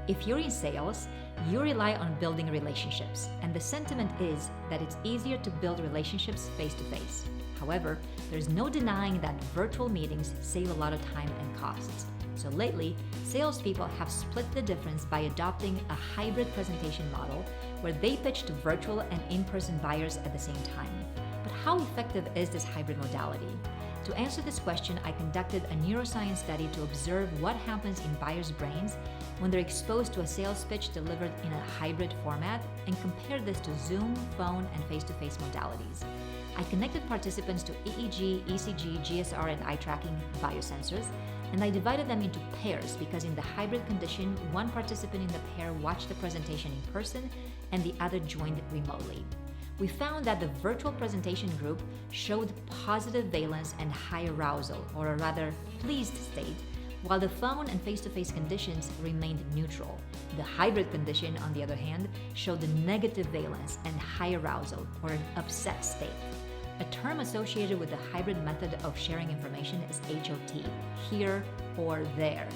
If you're in sales, you rely on building relationships, and the sentiment is that it's easier to build relationships face-to-face. However, there's no denying that virtual meetings save a lot of time and costs. So lately, salespeople have split the difference by adopting a hybrid presentation model where they pitch to virtual and in-person buyers at the same time. But how effective is this hybrid modality? To answer this question, I conducted a neuroscience study to observe what happens in buyers' brains when they're exposed to a sales pitch delivered in a hybrid format and compared this to Zoom, phone, and face-to-face modalities. I connected participants to EEG, ECG, GSR, and eye tracking biosensors, and I divided them into pairs because in the hybrid condition, one participant in the pair watched the presentation in person and the other joined remotely. We found that the virtual presentation group showed positive valence and high arousal, or a rather pleased state, while the phone and face-to-face conditions remained neutral. The hybrid condition, on the other hand, showed a negative valence and high arousal, or an upset state. A term associated with the hybrid method of sharing information is HOT, here or there.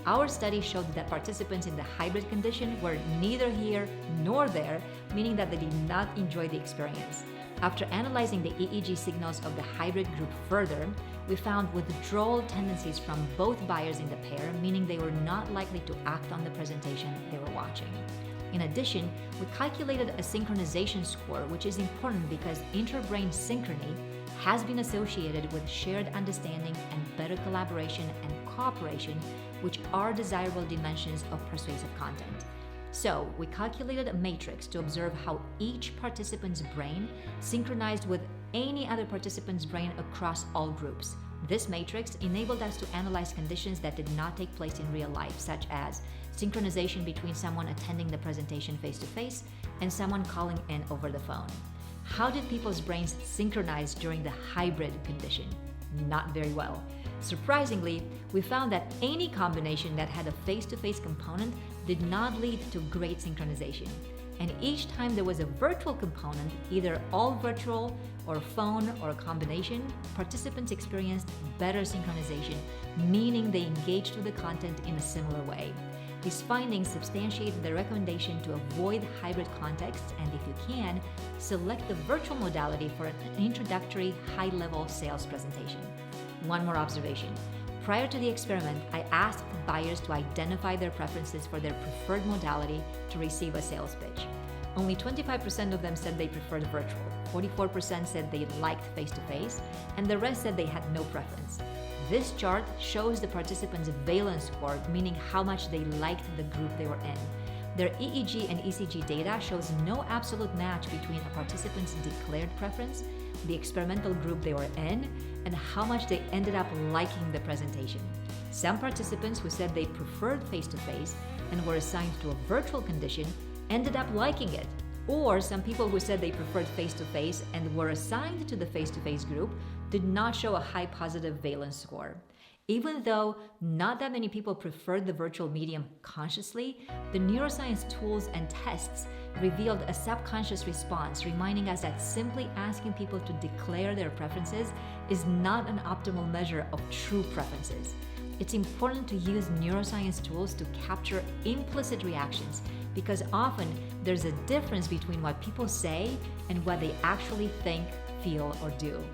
Our study showed that participants in the hybrid condition were neither here nor there, meaning that they did not enjoy the experience. After analyzing the EEG signals of the hybrid group further, we found withdrawal tendencies from both buyers in the pair, meaning they were not likely to act on the presentation they were watching. In addition, we calculated a synchronization score, which is important because interbrain synchrony has been associated with shared understanding and better collaboration and cooperation, which are desirable dimensions of persuasive content. So, we calculated a matrix to observe how each participant's brain synchronized with any other participant's brain across all groups. This matrix enabled us to analyze conditions that did not take place in real life, such as synchronization between someone attending the presentation face-to-face and someone calling in over the phone. How did people's brains synchronize during the hybrid condition? Not very well. Surprisingly, we found that any combination that had a face-to-face component did not lead to great synchronization. And each time there was a virtual component, either all virtual or phone or a combination, participants experienced better synchronization, meaning they engaged with the content in a similar way. These findings substantiate the recommendation to avoid hybrid contexts and, if you can, select the virtual modality for an introductory high-level sales presentation. One more observation. Prior to the experiment, I asked buyers to identify their preferences for their preferred modality to receive a sales pitch. Only 25% of them said they preferred virtual, 44% said they liked face-to-face, and the rest said they had no preference. This chart shows the participants' valence score, meaning how much they liked the group they were in. Their EEG and ECG data shows no absolute match between a participant's declared preference, the experimental group they were in, and how much they ended up liking the presentation. Some participants who said they preferred face-to-face and were assigned to a virtual condition ended up liking it. Or some people who said they preferred face-to-face and were assigned to the face-to-face group did not show a high positive valence score. Even though not that many people preferred the virtual medium consciously, the neuroscience tools and tests revealed a subconscious response, reminding us that simply asking people to declare their preferences is not an optimal measure of true preferences. It's important to use neuroscience tools to capture implicit reactions, because often there's a difference between what people say and what they actually think, feel, or do.